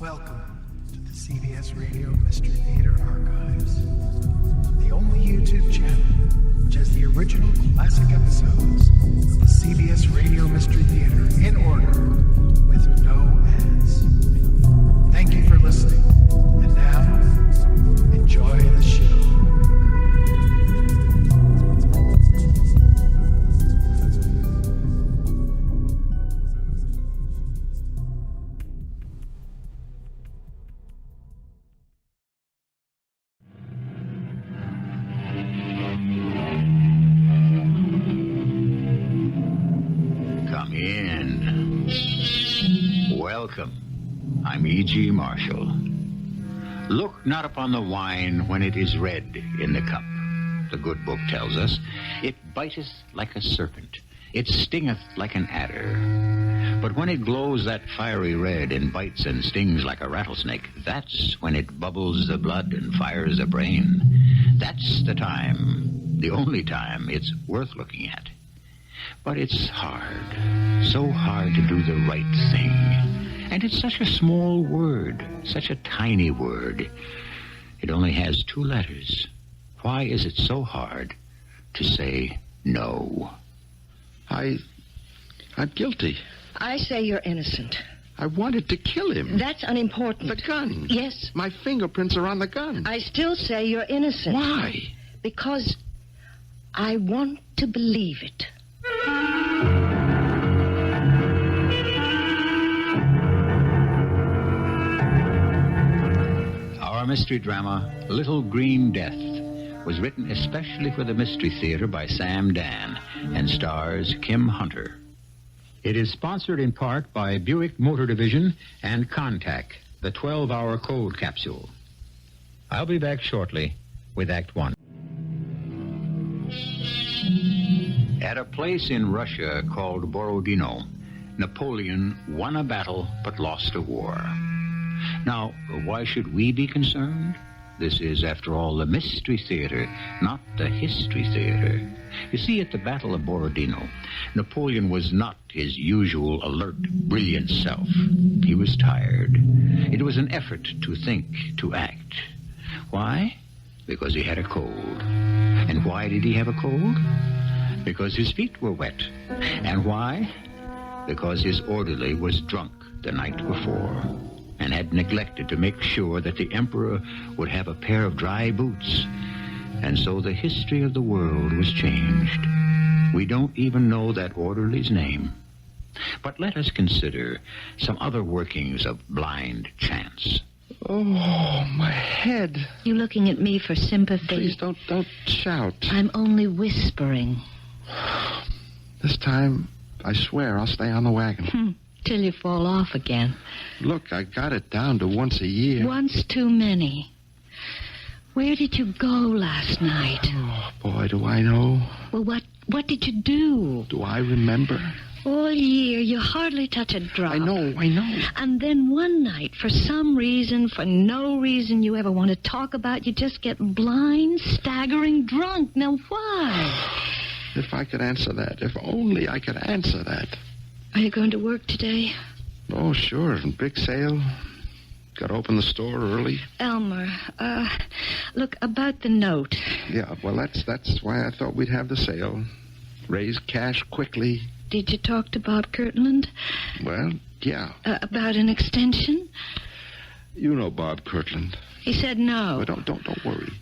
Welcome to the CBS Radio Mystery Theater Archives, the only YouTube channel which has the original classic episodes of the CBS Radio Mystery Theater in order with no ads. Thank you for listening, and now, enjoy the show. Welcome. I'm E.G. Marshall. Look not upon the wine when it is red in the cup. The good book tells us, it biteth like a serpent, it stingeth like an adder. But when it glows that fiery red and bites and stings like a rattlesnake, that's when it bubbles the blood and fires the brain. That's the time, the only time it's worth looking at. But it's hard, so hard to do the right thing. And it's such a small word, such a tiny word. It only has 2 letters. Why is it so hard to say no? I'm guilty. I say you're innocent. I wanted to kill him. That's unimportant. The gun. Yes. My fingerprints are on the gun. I still say you're innocent. Why? Because I want to believe it. Our mystery drama, Little Green Death, was written especially for the Mystery Theater by Sam Dann and stars Kim Hunter. It is sponsored in part by Buick Motor Division and Contact, the 12-hour cold capsule. I'll be back shortly with Act 1. At a place in Russia called Borodino, Napoleon won a battle but lost a war. Now, why should we be concerned? This is, after all, the Mystery Theater, not the History Theater. You see, at the Battle of Borodino, Napoleon was not his usual alert, brilliant self. He was tired. It was an effort to think, to act. Why? Because he had a cold. And why did he have a cold? Because his feet were wet. And why? Because his orderly was drunk the night before and had neglected to make sure that the emperor would have a pair of dry boots. And so the history of the world was changed. We don't even know that orderly's name. But let us consider some other workings of blind chance. Oh, my head. You looking at me for sympathy? Please don't shout. I'm only whispering. This time, I swear I'll stay on the wagon. Till you fall off again. Look, I got it down to once a year. Once too many. Where did you go last night? Oh, boy, do I know. Well, what did you do? Do I remember? All year, you hardly touch a drop. I know. And then one night, for some reason, for no reason you ever want to talk about, you just get blind, staggering drunk. Now, why? If I could answer that. If only I could answer that. Are you going to work today? Oh, sure. Big sale. Got to open the store early. Elmer, look, about the note. Yeah, well, that's why I thought we'd have the sale. Raise cash quickly. Did you talk to Bob Kirtland? Well, yeah. About an extension? You know Bob Kirtland. He said no. But don't worry.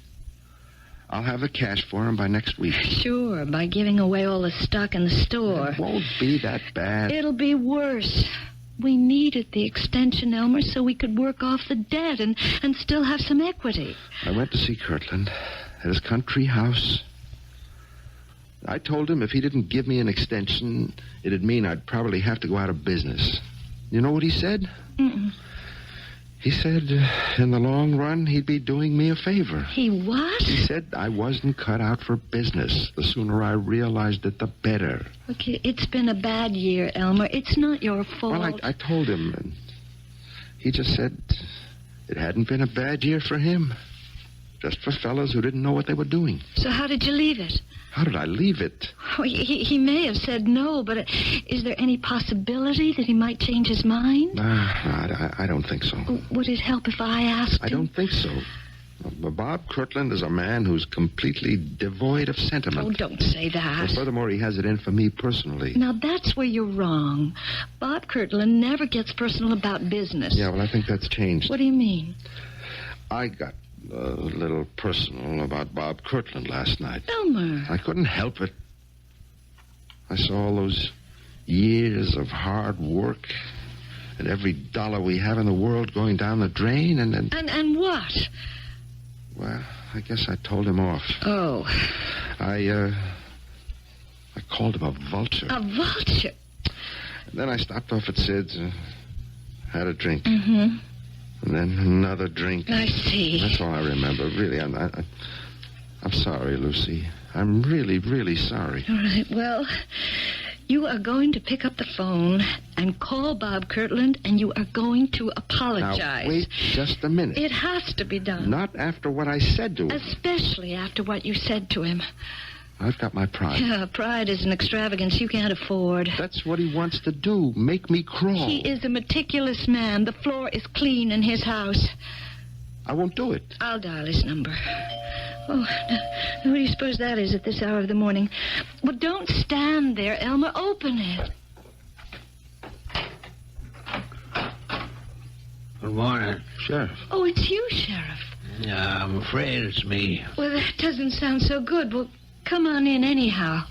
I'll have the cash for him by next week. Sure, by giving away all the stock in the store. It won't be that bad. It'll be worse. We needed the extension, Elmer, so we could work off the debt and still have some equity. I went to see Kirtland at his country house. I told him if he didn't give me an extension, it'd mean I'd probably have to go out of business. You know what he said? Mm-mm. He said, in the long run, he'd be doing me a favor. He what? He said I wasn't cut out for business. The sooner I realized it, the better. Okay, it's been a bad year, Elmer. It's not your fault. Well, I told him, and he just said it hadn't been a bad year for him. Just for fellas who didn't know what they were doing. So how did you leave it? How did I leave it? Oh, he may have said no, but is there any possibility that he might change his mind? I don't think so. Would it help if I asked I him? don't think so. Bob Kirtland is a man who's completely devoid of sentiment. Oh, don't say that. And furthermore, he has it in for me personally. Now, that's where you're wrong. Bob Kirtland never gets personal about business. Yeah, well, I think that's changed. What do you mean? I got a little personal about Bob Kirtland last night. Elmer. I couldn't help it. I saw all those years of hard work and every dollar we have in the world going down the drain, and And what? Well, I guess I told him off. Oh. I called him a vulture. A vulture? And then I stopped off at Sid's, had a drink. Mm-hmm. And then another drink. I see. That's all I remember. Really, I'm sorry, Lucy. I'm really, really sorry. All right, well, you are going to pick up the phone and call Bob Kirtland, and you are going to apologize. Now, wait just a minute. It has to be done. Not after what I said to him. Especially after what you said to him. I've got my pride. Yeah, pride is an extravagance you can't afford. That's what he wants to do, make me crawl. He is a meticulous man. The floor is clean in his house. I won't do it. I'll dial his number. Oh, now, who do you suppose that is at this hour of the morning? Well, don't stand there, Elmer. Open it. Good morning. Sheriff. Oh, it's you, Sheriff. Yeah, I'm afraid it's me. Well, that doesn't sound so good. Well, come on in anyhow.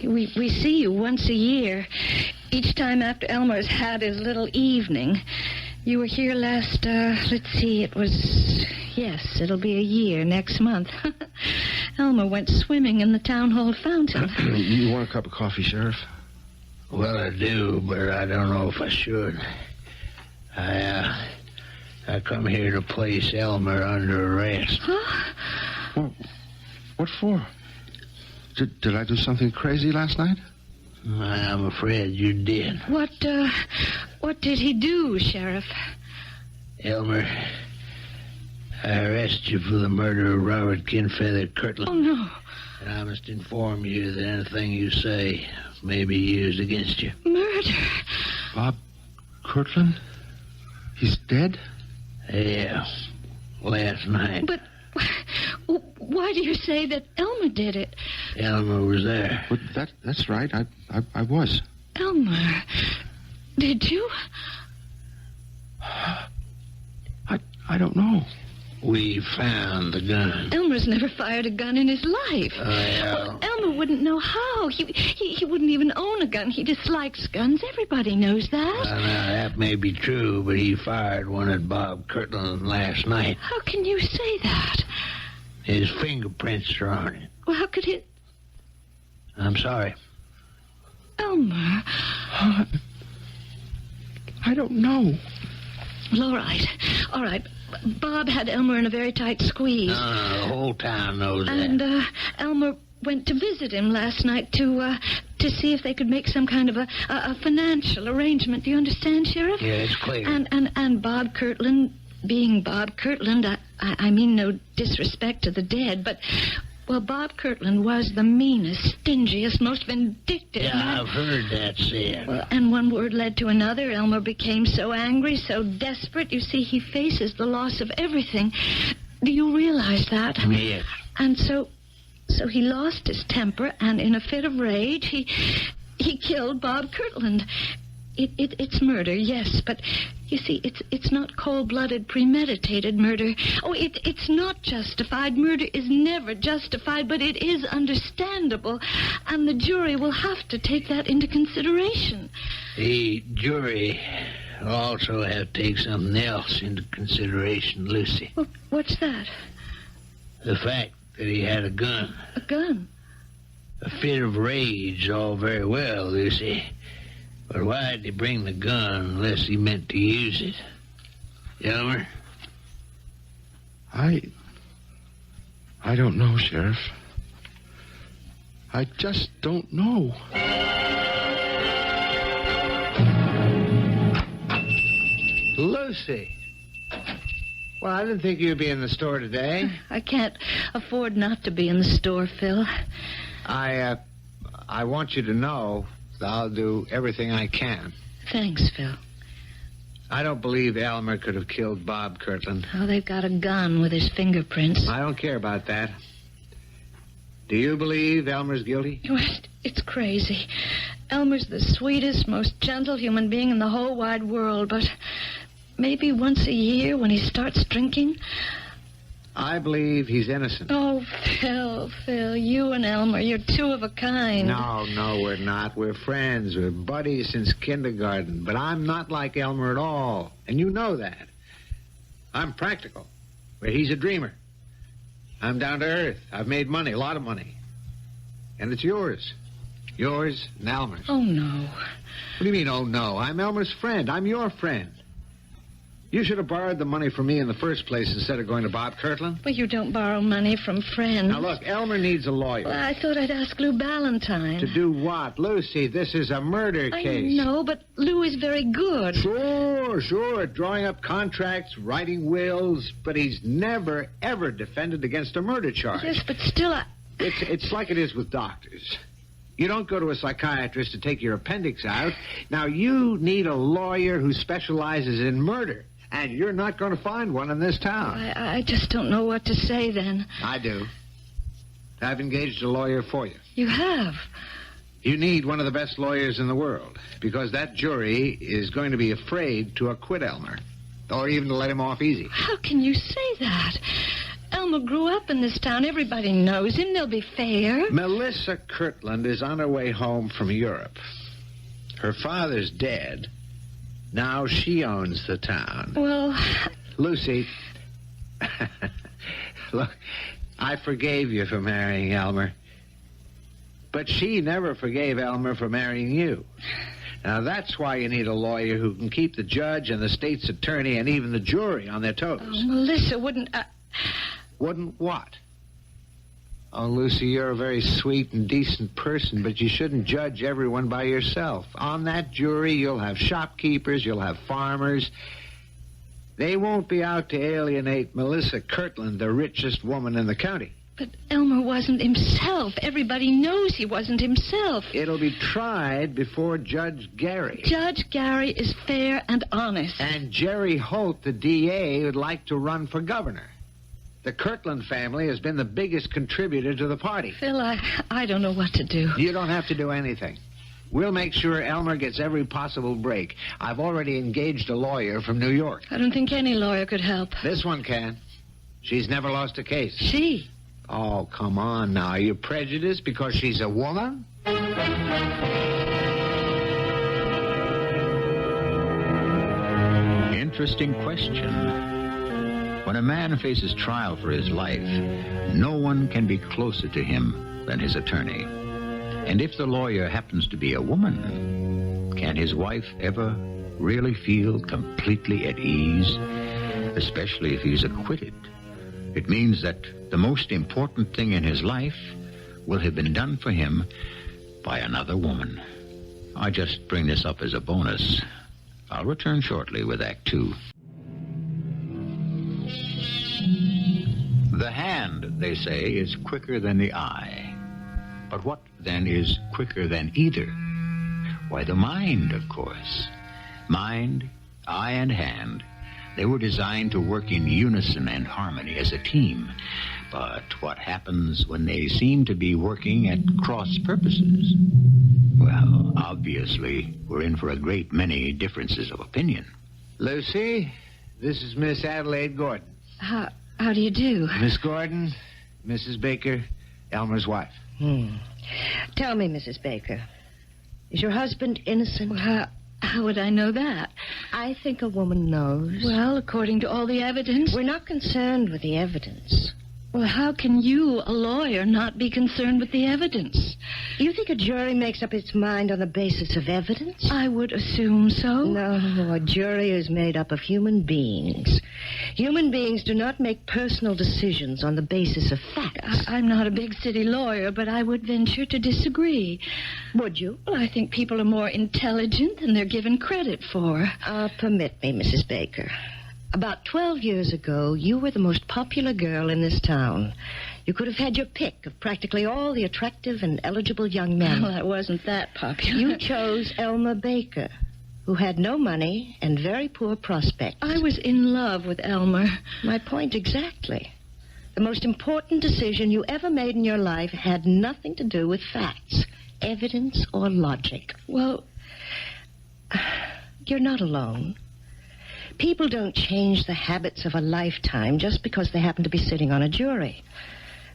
We see you once a year. Each time after Elmer's had his little evening. You were here last, let's see, yes, it'll be a year next month. Elmer went swimming in the town hall fountain. You want a cup of coffee, Sheriff? Well, I do, but I don't know if I should. I come here to place Elmer under arrest. Huh? Well, what for? Did I do something crazy last night? I'm afraid you did. What did he do, Sheriff? Elmer, I arrest you for the murder of Robert Kinfeather Kirtland. Oh, no. And I must inform you that anything you say may be used against you. Murder? Bob Kirtland? He's dead? Yeah, last night. But why do you say that Elmer did it? Elmer was there. But that's right. I was. Elmer, did you? I don't know. We found the gun. Elmer's never fired a gun in his life. Yeah. Well, Elmer wouldn't know how. He wouldn't even own a gun. He dislikes guns. Everybody knows that. Now, that may be true, but he fired one at Bob Kirtland last night. How can you say that? His fingerprints are on it. Well, how could he... I'm sorry. Elmer. I don't know. Well, all right. Bob had Elmer in a very tight squeeze. No, the whole town knows And that. Elmer went to visit him last night to see if they could make some kind of a financial arrangement. Do you understand, Sheriff? Yeah, it's clear. And Bob Kirtland, being Bob Kirtland, I mean no disrespect to the dead, but... Well, Bob Kirtland was the meanest, stingiest, most vindictive Yeah, man. I've heard that said. Well, and one word led to another. Elmer became so angry, so desperate. You see, he faces the loss of everything. Do you realize that? Yes. And so he lost his temper, and in a fit of rage, he killed Bob Kirtland. It's murder, yes, but you see, it's not cold-blooded, premeditated murder. Oh, it's not justified. Murder is never justified, but it is understandable, and the jury will have to take that into consideration. The jury also have to take something else into consideration, Lucy. Well, what's that? The fact that he had a gun. A gun? A fit of rage, all very well, Lucy. But why did he bring the gun unless he meant to use it? Elmer? I don't know, Sheriff. I just don't know. Lucy! Well, I didn't think you'd be in the store today. I can't afford not to be in the store, Phil. I want you to know that I'll do everything I can. Thanks, Phil. I don't believe Elmer could have killed Bob Kirtland. Oh, they've got a gun with his fingerprints. I don't care about that. Do you believe Elmer's guilty? It's crazy. Elmer's the sweetest, most gentle human being in the whole wide world, but maybe once a year when he starts drinking. I believe he's innocent. Oh, Phil, you and Elmer, you're two of a kind. No, we're not. We're friends. We're buddies since kindergarten. But I'm not like Elmer at all, and you know that. I'm practical, where he's a dreamer. I'm down to earth. I've made money, a lot of money. And it's yours. Yours and Elmer's. Oh, no. What do you mean, oh, no? I'm Elmer's friend. I'm your friend. You should have borrowed the money from me in the first place instead of going to Bob Kirtland. Well, you don't borrow money from friends. Now, look, Elmer needs a lawyer. Well, I thought I'd ask Lou Ballantyne. To do what? Lucy, this is a murder case. I know, but Lou is very good. Sure. Drawing up contracts, writing wills, but he's never, ever defended against a murder charge. Yes, but still, It's like it is with doctors. You don't go to a psychiatrist to take your appendix out. Now, you need a lawyer who specializes in murder. And you're not going to find one in this town. I just don't know what to say then. I do. I've engaged a lawyer for you. You have? You need one of the best lawyers in the world, because that jury is going to be afraid to acquit Elmer, or even to let him off easy. How can you say that? Elmer grew up in this town. Everybody knows him. They'll be fair. Melissa Kirtland is on her way home from Europe. Her father's dead. Now she owns the town. Well... Lucy, look, I forgave you for marrying Elmer. But she never forgave Elmer for marrying you. Now, that's why you need a lawyer who can keep the judge and the state's attorney and even the jury on their toes. Oh, Melissa, wouldn't... Wouldn't what? Oh, Lucy, you're a very sweet and decent person, but you shouldn't judge everyone by yourself. On that jury, you'll have shopkeepers, you'll have farmers. They won't be out to alienate Melissa Kirtland, the richest woman in the county. But Elmer wasn't himself. Everybody knows he wasn't himself. It'll be tried before Judge Gary. Judge Gary is fair and honest. And Jerry Holt, the DA, would like to run for governor. The Kirtland family has been the biggest contributor to the party. Phil, I don't know what to do. You don't have to do anything. We'll make sure Elmer gets every possible break. I've already engaged a lawyer from New York. I don't think any lawyer could help. This one can. She's never lost a case. She? Oh, come on now. Are you prejudiced because she's a woman? Interesting question. When a man faces trial for his life, no one can be closer to him than his attorney. And if the lawyer happens to be a woman, can his wife ever really feel completely at ease? Especially if he's acquitted. It means that the most important thing in his life will have been done for him by another woman. I just bring this up as a bonus. I'll return shortly with Act 2. The hand, they say, is quicker than the eye. But what, then, is quicker than either? Why, the mind, of course. Mind, eye, and hand, they were designed to work in unison and harmony as a team. But what happens when they seem to be working at cross purposes? Well, obviously, we're in for a great many differences of opinion. Lucy, this is Miss Adelaide Gordon. How do you do? Miss Gordon, Mrs. Baker, Elmer's wife. Tell me, Mrs. Baker, is your husband innocent? Well, how would I know that? I think a woman knows. Well, according to all the evidence... We're not concerned with the evidence. Well, how can you, a lawyer, not be concerned with the evidence? You think a jury makes up its mind on the basis of evidence? I would assume so. No, a jury is made up of human beings. Human beings do not make personal decisions on the basis of facts. I'm not a big city lawyer, but I would venture to disagree. Would you? Well, I think people are more intelligent than they're given credit for. Permit me, Mrs. Baker. About 12 years ago, you were the most popular girl in this town. You could have had your pick of practically all the attractive and eligible young men. Well, I wasn't that popular. You chose Elmer Baker, who had no money and very poor prospects. I was in love with Elmer. My point exactly. The most important decision you ever made in your life had nothing to do with facts, evidence, or logic. Well, you're not alone. People don't change the habits of a lifetime just because they happen to be sitting on a jury.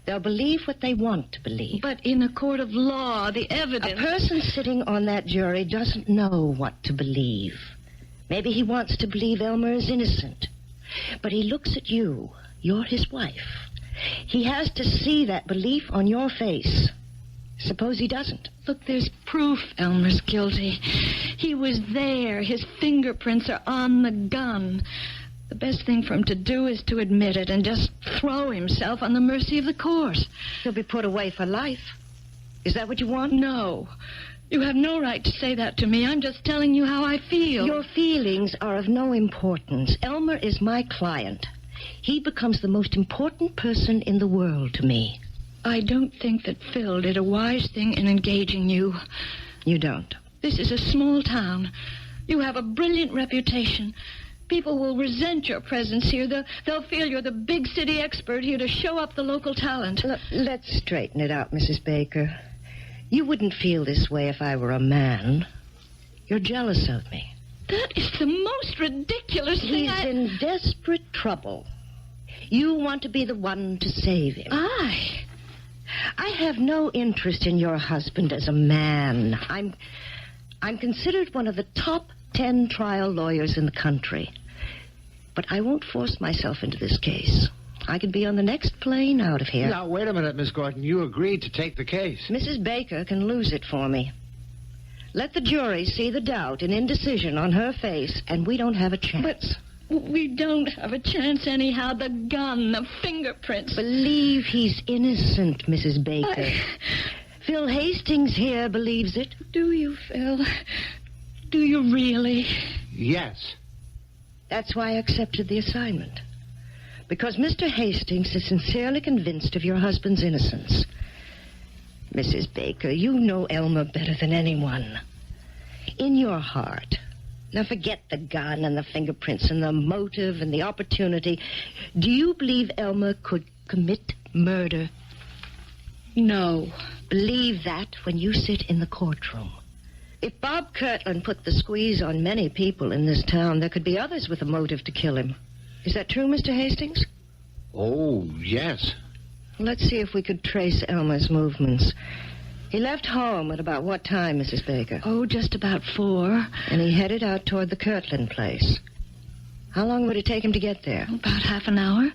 They'll believe what they want to believe. but in a court of law, the evidence... A person sitting on that jury doesn't know what to believe. Maybe he wants to believe Elmer is innocent. But he looks at you. You're his wife. He has to see that belief on your face. Suppose he doesn't. Look, there's proof Elmer's guilty. He was there. His fingerprints are on the gun. The best thing for him to do is to admit it and just throw himself on the mercy of the court. He'll be put away for life. Is that what you want? No. You have no right to say that to me. I'm just telling you how I feel. Your feelings are of no importance. Elmer is my client. He becomes the most important person in the world to me. I don't think that Phil did a wise thing in engaging you. You don't? This is a small town. You have a brilliant reputation. People will resent your presence here. They'll feel you're the big city expert here to show up the local talent. Look, let's straighten it out, Mrs. Baker. You wouldn't feel this way if I were a man. You're jealous of me. That is the most ridiculous thing He's in desperate trouble. You want to be the one to save him. I have no interest in your husband as a man. I'm considered one of the top 10 trial lawyers in the country. But I won't force myself into this case. I could be on the next plane out of here. Now, wait a minute, Miss Gordon. You agreed to take the case. Mrs. Baker can lose it for me. Let the jury see the doubt and indecision on her face, and we don't have a chance. But we don't have a chance anyhow. The gun, the fingerprints. Believe he's innocent, Mrs. Baker. Phil Hastings here believes it. Do you, Phil? Do you really? Yes. That's why I accepted the assignment. Because Mr. Hastings is sincerely convinced of your husband's innocence. Mrs. Baker, you know Elmer better than anyone. In your heart. Now forget the gun and the fingerprints and the motive and the opportunity. Do you believe Elmer could commit murder? No. Believe that when you sit in the courtroom. If Bob Kirtland put the squeeze on many people in this town, there could be others with a motive to kill him. Is that true, Mr. Hastings? Oh, yes. Let's see if we could trace Elmer's movements. He left home at about what time, Mrs. Baker? Oh, just about 4. And he headed out toward the Kirtland place. How long would it take him to get there? About half an hour.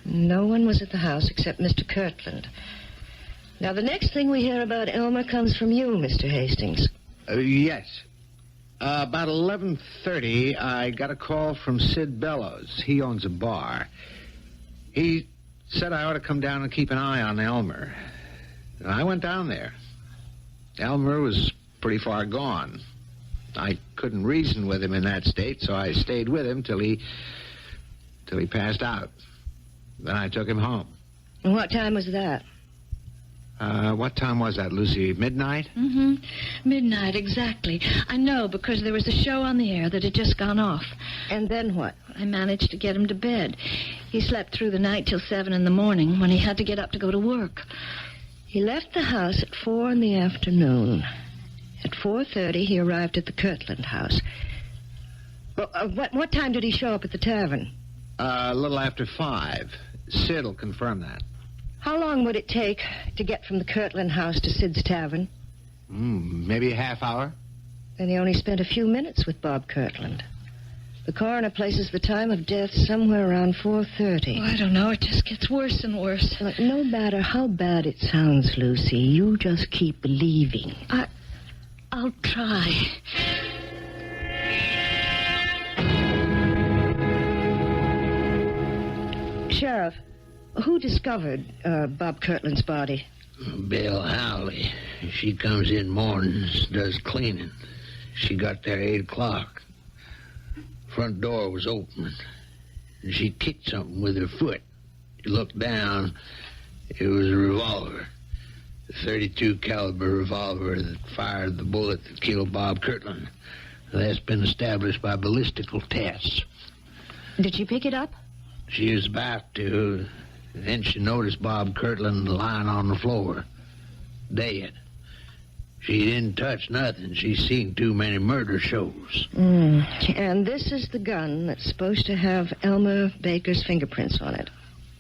No one was at the house except Mr. Kirtland. Now, the next thing we hear about Elmer comes from you, Mr. Hastings. Yes. About 11:30, I got a call from Sid Bellows. He owns a bar. He said I ought to come down and keep an eye on Elmer. And I went down there. Elmer was pretty far gone. I couldn't reason with him in that state, so I stayed with him till he passed out. Then I took him home. And what time was that? What time was that, Lucy? Midnight? Mm-hmm. Midnight, exactly. I know, because there was a show on the air that had just gone off. And then what? I managed to get him to bed. He slept through the night till 7 in the morning when he had to get up to go to work. He left the house at 4 in the afternoon. At 4:30, he arrived at the Kirtland house. Well, what time did he show up at the tavern? A little after 5. Sid'll confirm that. How long would it take to get from the Kirtland house to Sid's tavern? Maybe a half hour. Then he only spent a few minutes with Bob Kirtland. The coroner places the time of death somewhere around 4:30. Oh, I don't know. It just gets worse and worse. Look, no matter how bad it sounds, Lucy, you just keep believing. I'll try. Sheriff, who discovered Bob Kirtland's body? Bill Howley. She comes in mornings, does cleaning. She got there 8 o'clock. Front door was open. and she kicked something with her foot. She looked down. It was a revolver. A .32 caliber revolver that fired the bullet that killed Bob Kirtland. That's been established by ballistical tests. Did she pick it up? She was about to. Then she noticed Bob Kirtland lying on the floor, dead. She didn't touch nothing. She's seen too many murder shows. And this is the gun that's supposed to have Elmer Baker's fingerprints on it.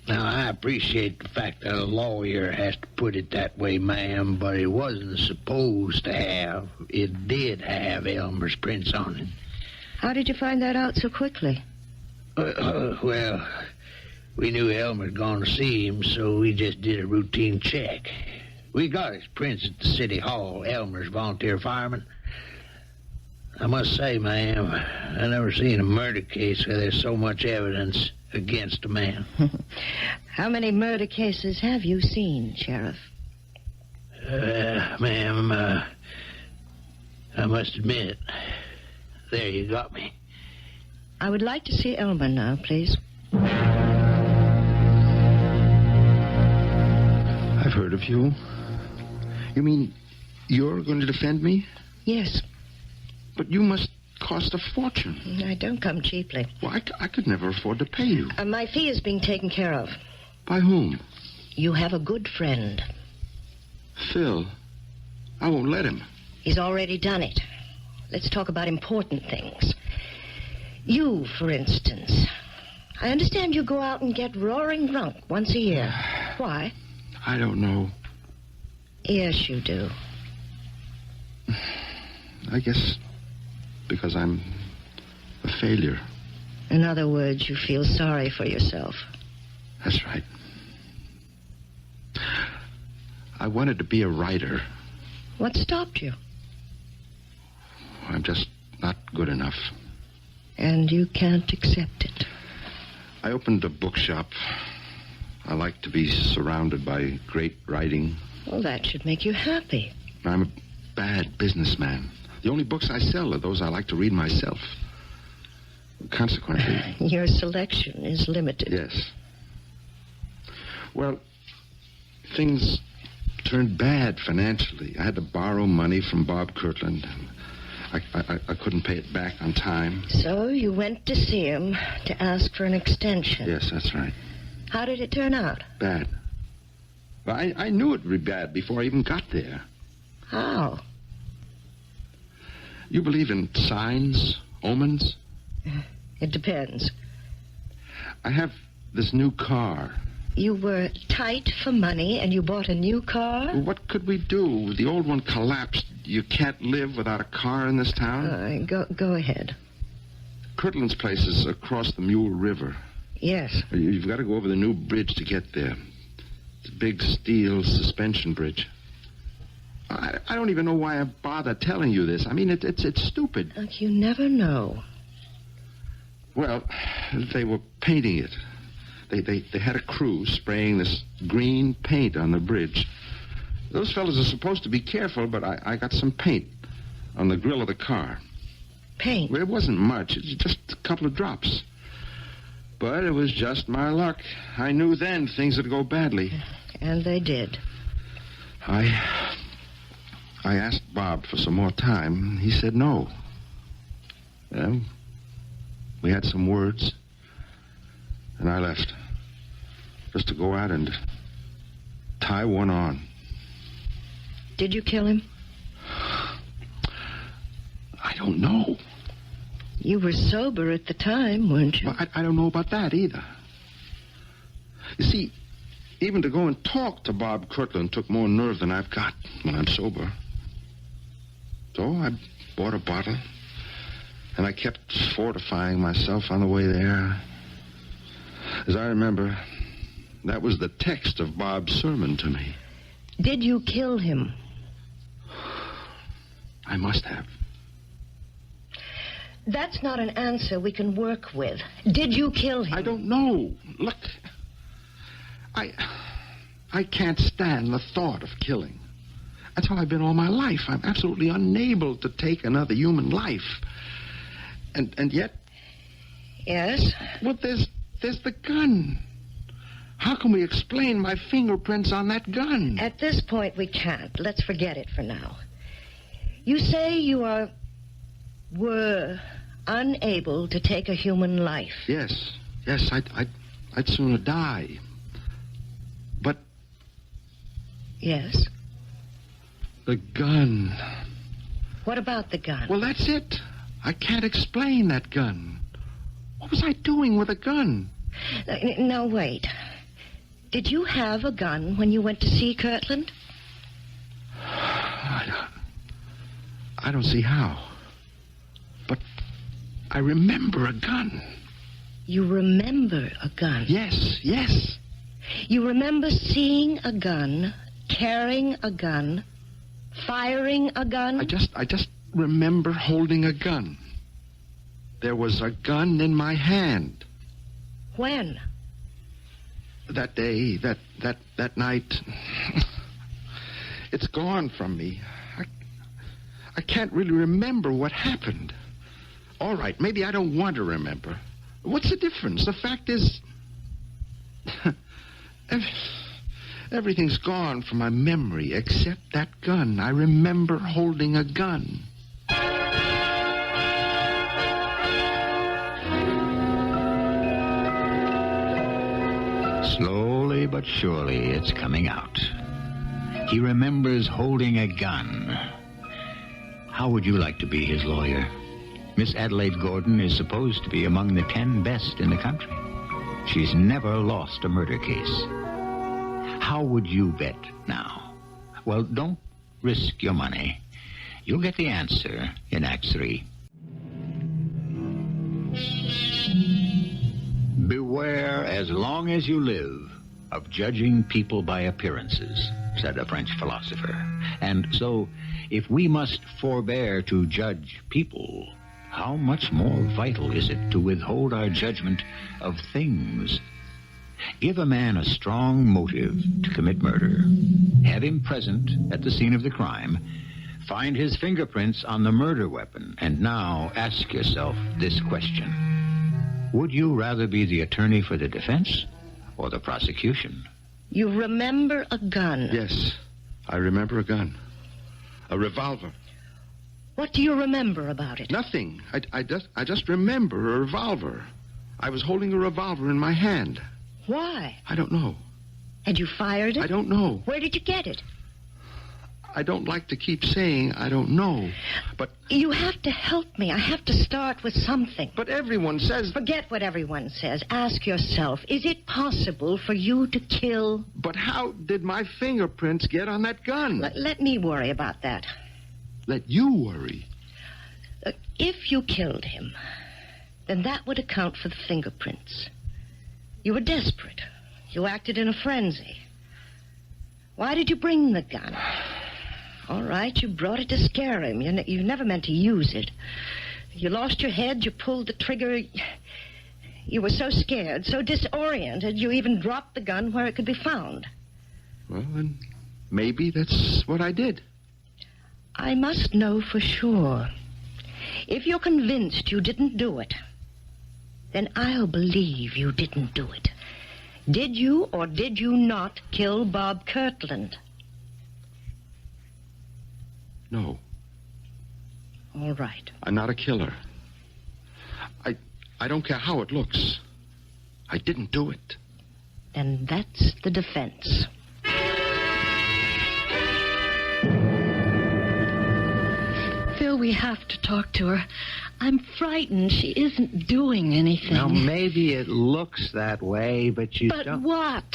Now, I appreciate the fact that a lawyer has to put it that way, ma'am, but it wasn't supposed to have. It did have Elmer's prints on it. How did you find that out so quickly? Well, we knew Elmer'd gone to see him, so we just did a routine check. We got his prints at the city hall, Elmer's volunteer fireman. I must say, ma'am, I never seen a murder case where there's so much evidence against a man. How many murder cases have you seen, Sheriff? Ma'am, I must admit, there you got me. I would like to see Elmer now, please. I've heard of you. You mean you're going to defend me? Yes. But you must cost a fortune. I don't come cheaply. Well, I could never afford to pay you. My fee is being taken care of. By whom? You have a good friend. Phil. I won't let him. He's already done it. Let's talk about important things. You, for instance. I understand you go out and get roaring drunk once a year. Why? I don't know. Yes, you do. I guess because I'm a failure. In other words, you feel sorry for yourself. That's right. I wanted to be a writer. What stopped you? I'm just not good enough. And you can't accept it. I opened a bookshop. I like to be surrounded by great writing. Well, that should make you happy. I'm a bad businessman. The only books I sell are those I like to read myself. Consequently... Your selection is limited. Yes. Well, things turned bad financially. I had to borrow money from Bob Kirtland. I couldn't pay it back on time. So you went to see him to ask for an extension. Yes, that's right. How did it turn out? Bad. Well, I knew it would be bad before I even got there. How? You believe in signs, omens? It depends. I have this new car. You were tight for money and you bought a new car? Well, what could we do? The old one collapsed. You can't live without a car in this town. Go ahead. Kirtland's place is across the Mule River. Yes. You've got to go over the new bridge to get there. It's a big steel suspension bridge. I don't even know why I bother telling you this. I mean, it's stupid. Look, you never know. Well, they were painting it. They had a crew spraying this green paint on the bridge. Those fellas are supposed to be careful, but I got some paint on the grill of the car. Paint? Well, it wasn't much. It was just a couple of drops. But it was just my luck. I knew then things would go badly. And they did. I asked Bob for some more time. He said no. Well, we had some words, and I left. Just to go out and tie one on. Did you kill him? I don't know. You were sober at the time, weren't you? Well, I don't know about that either. You see, even to go and talk to Bob Kirtland took more nerve than I've got when I'm sober. So I bought a bottle, and I kept fortifying myself on the way there. As I remember, that was the text of Bob's sermon to me. Did you kill him? I must have. That's not an answer we can work with. Did you kill him? I don't know. Look, I can't stand the thought of killing. That's how I've been all my life. I'm absolutely unable to take another human life. And yet... Yes? Well, there's there's the gun. How can we explain my fingerprints on that gun? At this point, we can't. Let's forget it for now. You say you were unable to take a human life. Yes, I'd sooner die. But Yes? the gun... What about the gun? Well, that's it. I can't explain that gun. What was I doing with a gun? Now, wait. Did you have a gun when you went to see Kirtland? I don't see how. But I remember a gun. You remember a gun? Yes. You remember seeing a gun, carrying a gun, firing a gun? I just remember holding a gun. There was a gun in my hand. When? That day, that night. It's gone from me. I can't really remember what happened. All right, maybe I don't want to remember. What's the difference? The fact is... everything's gone from my memory except that gun. I remember holding a gun. Slowly but surely, it's coming out. He remembers holding a gun. How would you like to be his lawyer? Miss Adelaide Gordon is supposed to be among the 10 best in the country. She's never lost a murder case. How would you bet now? Well, don't risk your money. You'll get the answer in Act 3. Beware, as long as you live, of judging people by appearances, said a French philosopher. And so, if we must forbear to judge people, how much more vital is it to withhold our judgment of things? Give a man a strong motive to commit murder. Have him present at the scene of the crime. Find his fingerprints on the murder weapon. And now ask yourself this question. Would you rather be the attorney for the defense or the prosecution? You remember a gun? Yes, I remember a gun. A revolver. What do you remember about it? Nothing. I just remember a revolver. I was holding a revolver in my hand. Why? I don't know. And you fired it? I don't know. Where did you get it? I don't like to keep saying I don't know, but... You have to help me. I have to start with something. But everyone says... Forget what everyone says. Ask yourself, is it possible for you to kill? But how did my fingerprints get on that gun? Let me worry about that. Let you worry? If you killed him, then that would account for the fingerprints. You were desperate. You acted in a frenzy. Why did you bring the gun? All right, you brought it to scare him. You never meant to use it. You lost your head, you pulled the trigger. You were so scared, so disoriented, you even dropped the gun where it could be found. Well, then maybe that's what I did. I must know for sure. If you're convinced you didn't do it, then I'll believe you didn't do it. Did you or did you not kill Bob Kirtland? No. All right. I'm not a killer. I don't care how it looks. I didn't do it. Then that's the defense. Phil, we have to talk to her. I'm frightened. She isn't doing anything. Now, maybe it looks that way, but you But don't... what?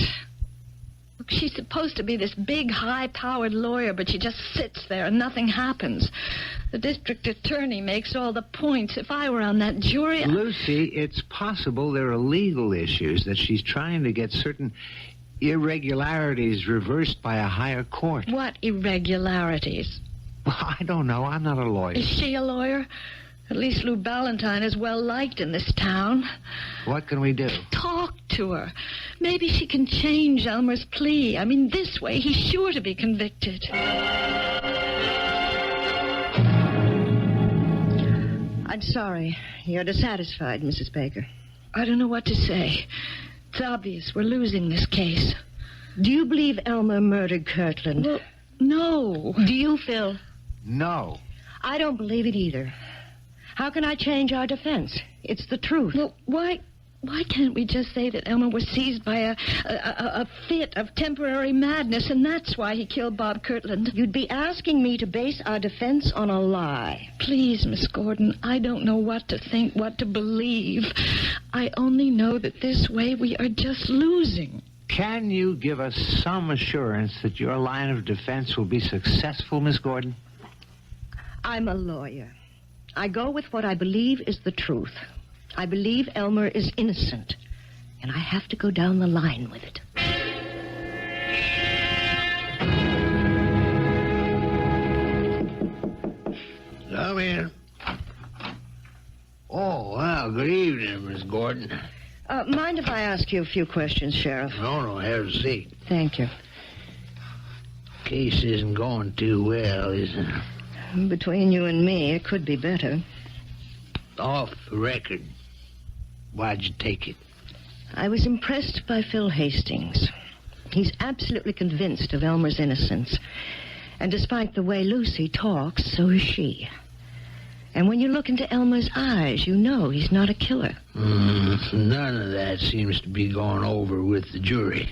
Look, she's supposed to be this big, high-powered lawyer, but she just sits there and nothing happens. The district attorney makes all the points. If I were on that jury... Lucy, it's possible there are legal issues that she's trying to get certain irregularities reversed by a higher court. What irregularities? Well, I don't know. I'm not a lawyer. Is she a lawyer? At least Lou Ballantyne is well-liked in this town. What can we do? Talk to her. Maybe she can change Elmer's plea. I mean, this way, he's sure to be convicted. I'm sorry. You're dissatisfied, Mrs. Baker. I don't know what to say. It's obvious we're losing this case. Do you believe Elmer murdered Kirtland? Well, no. Do you, Phil? No. I don't believe it either. How can I change our defense? It's the truth. Well, why can't we just say that Elmer was seized by a fit of temporary madness, and that's why he killed Bob Kirtland? You'd be asking me to base our defense on a lie. Please, Miss Gordon, I don't know what to think, what to believe. I only know that this way we are just losing. Can you give us some assurance that your line of defense will be successful, Miss Gordon? I'm a lawyer. I go with what I believe is the truth. I believe Elmer is innocent, and I have to go down the line with it. Come in. Oh, well, good evening, Miss Gordon. Mind if I ask you a few questions, Sheriff? No, have a seat. Thank you. Case isn't going too well, is it? Between you and me, it could be better. Off the record. Why'd you take it? I was impressed by Phil Hastings. He's absolutely convinced of Elmer's innocence. And despite the way Lucy talks, so is she. And when you look into Elmer's eyes, you know he's not a killer. None of that seems to be going over with the jury.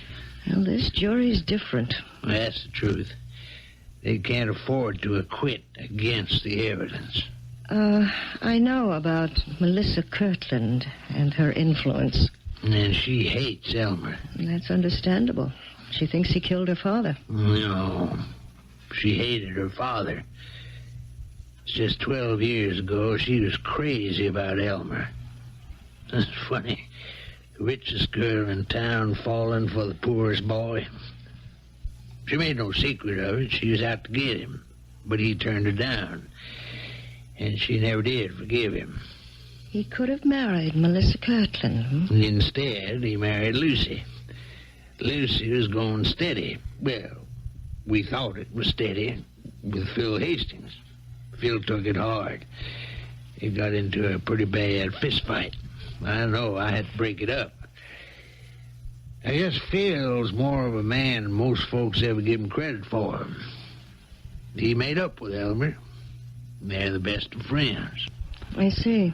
Well, this jury's different. That's the truth. They can't afford to acquit against the evidence. I know about Melissa Kirtland and her influence. And she hates Elmer. That's understandable. She thinks he killed her father. No, she hated her father. Just 12 years ago, she was crazy about Elmer. That's funny. The richest girl in town falling for the poorest boy. She made no secret of it. She was out to get him. But he turned her down. And she never did forgive him. He could have married Melissa Kirtland. And instead, he married Lucy. Lucy was going steady. Well, we thought it was steady with Phil Hastings. Phil took it hard. He got into a pretty bad fist fight. I know, I had to break it up. I guess Phil's more of a man than most folks ever give him credit for. He made up with Elmer. They're the best of friends. I see.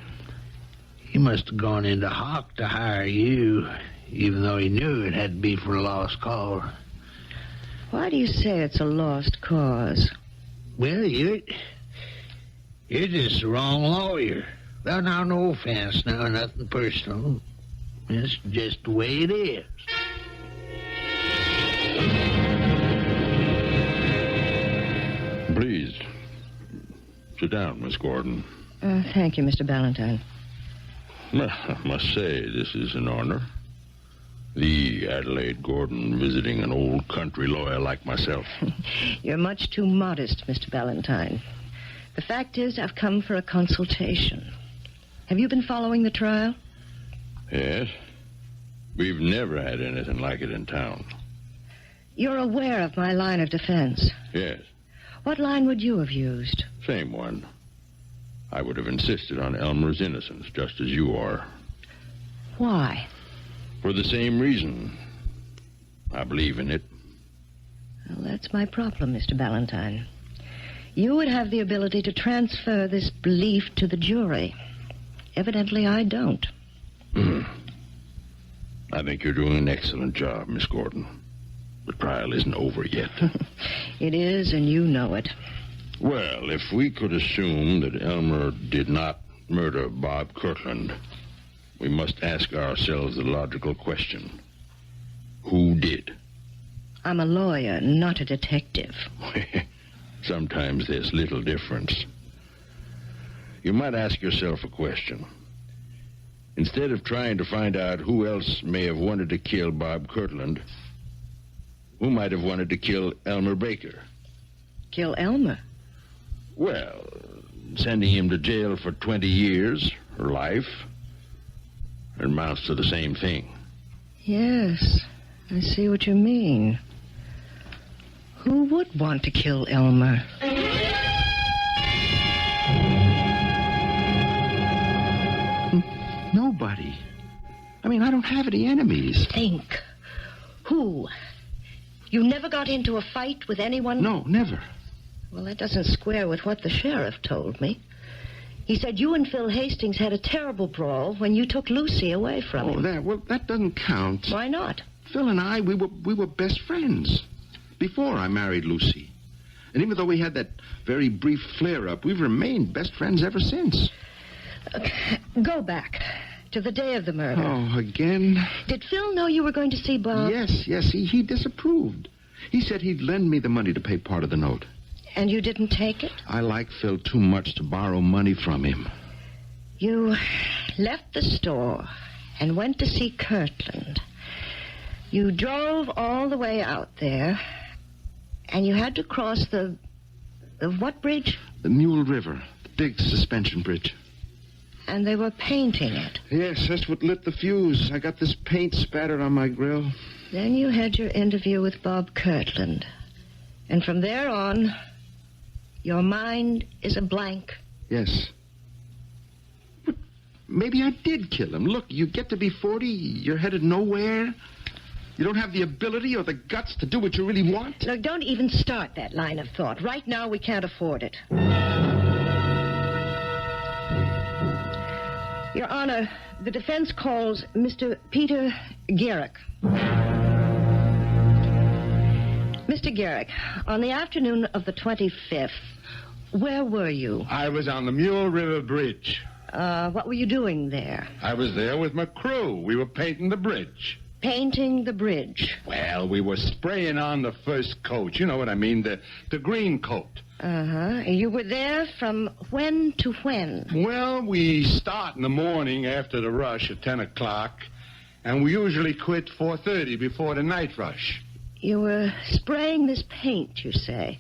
He must have gone into hock to hire you, even though he knew it had to be for a lost cause. Why do you say it's a lost cause? Well, you're just the wrong lawyer. Well, now, no offense, now, nothing personal. It's just the way it is. Please, sit down, Miss Gordon. Thank you, Mr. Ballantyne. Well, I must say, this is an honor. The Adelaide Gordon visiting an old country lawyer like myself. You're much too modest, Mr. Ballantyne. The fact is, I've come for a consultation. Have you been following the trial? Yes. We've never had anything like it in town. You're aware of my line of defense. Yes. What line would you have used? Same one. I would have insisted on Elmer's innocence, just as you are. Why? For the same reason. I believe in it. Well, that's my problem, Mr. Ballantyne. You would have the ability to transfer this belief to the jury. Evidently, I don't. I think you're doing an excellent job, Miss Gordon. The trial isn't over yet. It is, and you know it. Well, if we could assume that Elmer did not murder Bob Kirtland, we must ask ourselves the logical question. Who did? I'm a lawyer, not a detective. Sometimes there's little difference. You might ask yourself a question. Instead of trying to find out who else may have wanted to kill Bob Kirtland, who might have wanted to kill Elmer Baker? Kill Elmer? Well, sending him to jail for 20 years, or life, amounts to the same thing. Yes, I see what you mean. Who would want to kill Elmer? Nobody. mean, I don't have any enemies. Think. Who? You never got into a fight with anyone? No, never. Well, that doesn't square with what the sheriff told me. He said you and Phil Hastings had a terrible brawl when you took Lucy away from him. That doesn't count. Why not? Phil and I, we were best friends before I married Lucy. And even though we had that very brief flare-up, we've remained best friends ever since. Go back to the day of the murder. Oh, again? Did Phil know you were going to see Bob? Yes. He disapproved. He said he'd lend me the money to pay part of the note. And you didn't take it? I like Phil too much to borrow money from him. You left the store and went to see Kirtland. You drove all the way out there, and you had to cross the what bridge? The Mule River, the big suspension bridge. And they were painting it. Yes, that's what lit the fuse. I got this paint spattered on my grill. Then you had your interview with Bob Kirtland. And from there on, your mind is a blank. Yes. But maybe I did kill him. Look, you get to be 40, you're headed nowhere. You don't have the ability or the guts to do what you really want. Look, don't even start that line of thought. Right now, we can't afford it. Your Honor, the defense calls Mr. Peter Garrick. Mr. Garrick, on the afternoon of the 25th, where were you? I was on the Mule River Bridge. What were you doing there? I was there with my crew. We were painting the bridge. Painting the bridge. Well, we were spraying on the first coat. You know what I mean, the green coat. Uh-huh. You were there from when to when? Well, we start in the morning after the rush at 10 o'clock, and we usually quit 4:30 before the night rush. You were spraying this paint, you say.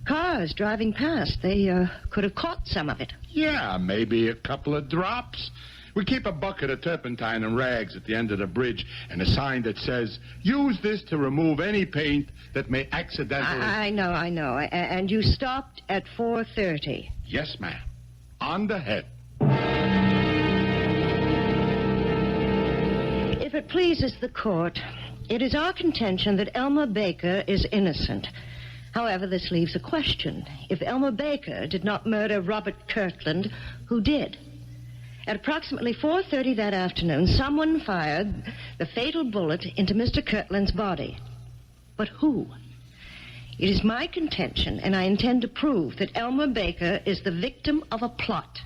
Cars driving past, they could have caught some of it. Yeah, maybe a couple of drops. We keep a bucket of turpentine and rags at the end of the bridge and a sign that says, use this to remove any paint that may accidentally... I know. And you stopped at 4:30. Yes, ma'am. On the head. If it pleases the court, it is our contention that Elmer Baker is innocent. However, this leaves a question. If Elmer Baker did not murder Robert Kirtland, who did? At approximately 4:30 that afternoon, someone fired the fatal bullet into Mr. Kirtland's body. But who? It is my contention, and I intend to prove, that Elmer Baker is the victim of a plot,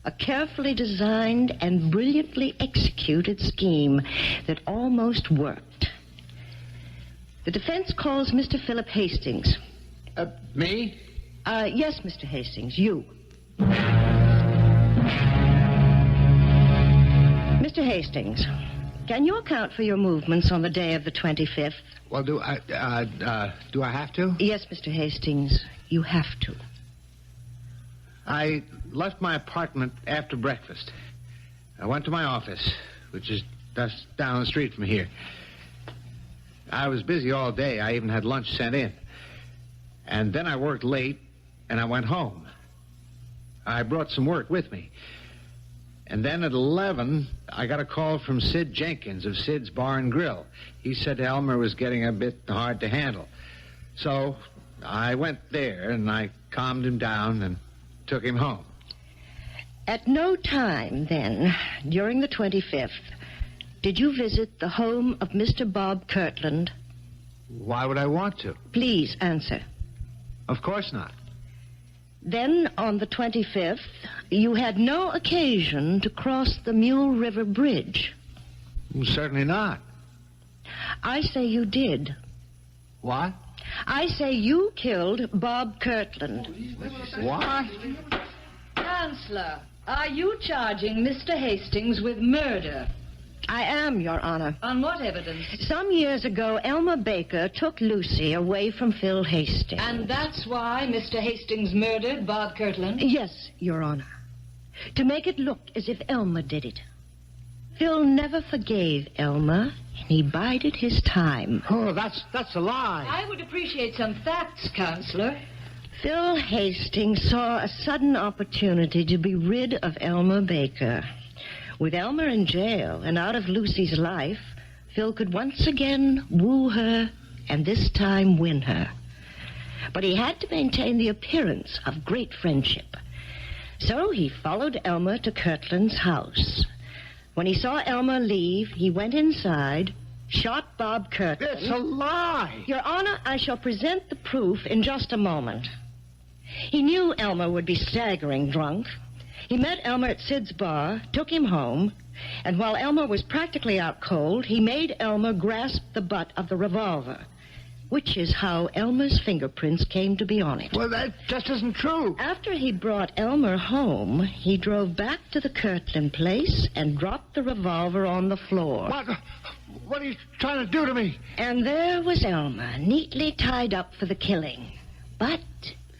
a carefully designed and brilliantly executed scheme that almost worked. The defense calls Mr. Philip Hastings. Me? Yes, Mr. Hastings, you. Mr. Hastings, can you account for your movements on the day of the 25th? Well, do I have to? Yes, Mr. Hastings, you have to. I left my apartment after breakfast. I went to my office, which is just down the street from here. I was busy all day. I even had lunch sent in. And then I worked late, and I went home. I brought some work with me. And then at 11, I got a call from Sid Jenkins of Sid's Bar and Grill. He said Elmer was getting a bit hard to handle. So I went there, and I calmed him down and took him home. At no time, then, during the 25th, did you visit the home of Mr. Bob Kirtland? Why would I want to? Please answer. Of course not. Then, on the 25th, you had no occasion to cross the Mule River Bridge. Well, certainly not. I say you did. What? I say you killed Bob Kirtland. What? Counselor, are you charging Mr. Hastings with murder? I am, Your Honor. On what evidence? Some years ago, Elmer Baker took Lucy away from Phil Hastings. And that's why Mr. Hastings murdered Bob Kirtland? Yes, Your Honor. To make it look as if Elmer did it. Phil never forgave Elmer, and he bided his time. Oh, that's a lie. I would appreciate some facts, Counselor. Phil Hastings saw a sudden opportunity to be rid of Elmer Baker. With Elmer in jail and out of Lucy's life, Phil could once again woo her and this time win her. But he had to maintain the appearance of great friendship. So he followed Elmer to Kirtland's house. When he saw Elmer leave, he went inside, shot Bob Kirtland. It's a lie! Your Honor, I shall present the proof in just a moment. He knew Elmer would be staggering drunk. He met Elmer at Sid's bar, took him home, and while Elmer was practically out cold, he made Elmer grasp the butt of the revolver, which is how Elmer's fingerprints came to be on it. Well, that just isn't true. After he brought Elmer home, he drove back to the Kirtland place and dropped the revolver on the floor. What are you trying to do to me? And there was Elmer, neatly tied up for the killing. But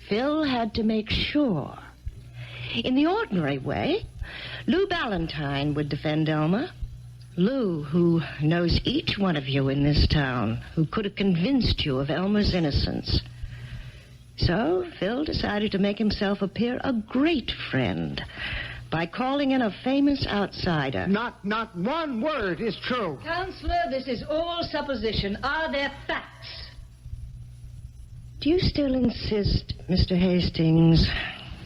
Phil had to make sure. In the ordinary way, Lou Ballantyne would defend Elmer. Lou, who knows each one of you in this town, who could have convinced you of Elmer's innocence. So Phil decided to make himself appear a great friend by calling in a famous outsider. Not one word is true. Counselor, this is all supposition. Are there facts? Do you still insist, Mr. Hastings,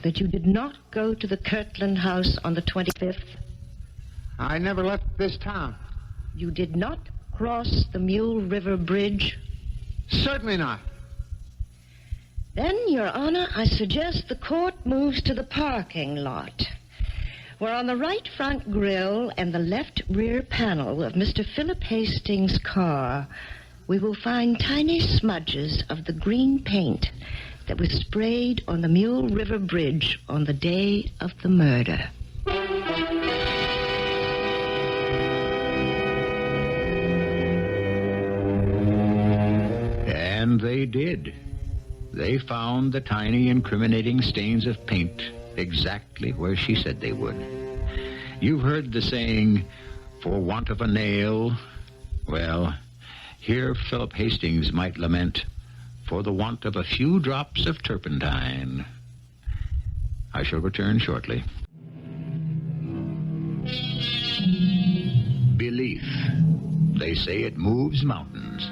that you did not go to the Kirtland house on the 25th? I never left this town. You did not cross the Mule River Bridge? Certainly not. Then, Your Honor, I suggest the court moves to the parking lot, where on the right front grille and the left rear panel of Mr. Philip Hastings' car, we will find tiny smudges of the green paint that was sprayed on the Mule River Bridge on the day of the murder. And they did. They found the tiny incriminating stains of paint exactly where she said they would. You've heard the saying, for want of a nail. Well, here Philip Hastings might lament, for the want of a few drops of turpentine. I shall return shortly. Belief. They say it moves mountains,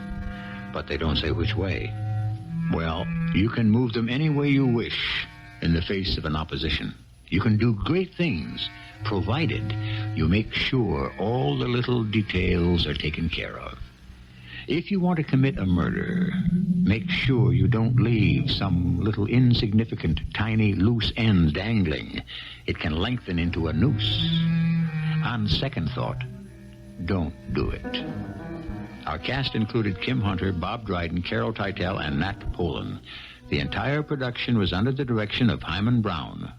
but they don't say which way. Well, you can move them any way you wish in the face of an opposition. You can do great things, provided you make sure all the little details are taken care of. If you want to commit a murder, make sure you don't leave some little insignificant, tiny, loose end dangling. It can lengthen into a noose. On second thought, don't do it. Our cast included Kim Hunter, Bob Dryden, Carol Teitel, and Nat Polen. The entire production was under the direction of Hyman Brown.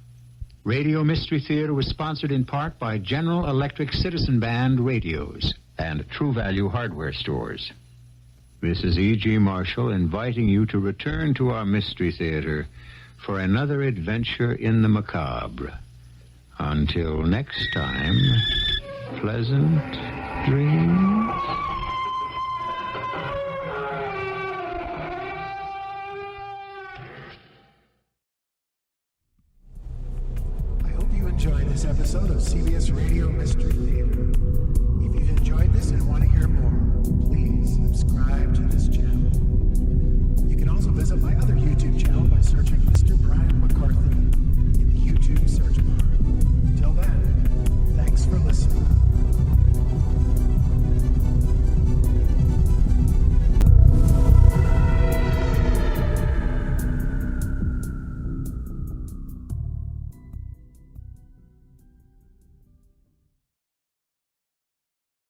Radio Mystery Theater was sponsored in part by General Electric Citizen Band radios and True Value hardware stores. This is E.G. Marshall inviting you to return to our Mystery Theater for another adventure in the macabre. Until next time, pleasant dreams. Enjoyed this episode of CBS Radio Mystery Theater. If you've enjoyed this and want to hear more, please subscribe to this channel. You can also visit my other YouTube channel by searching Mr. Brian McCarthy in the YouTube search bar.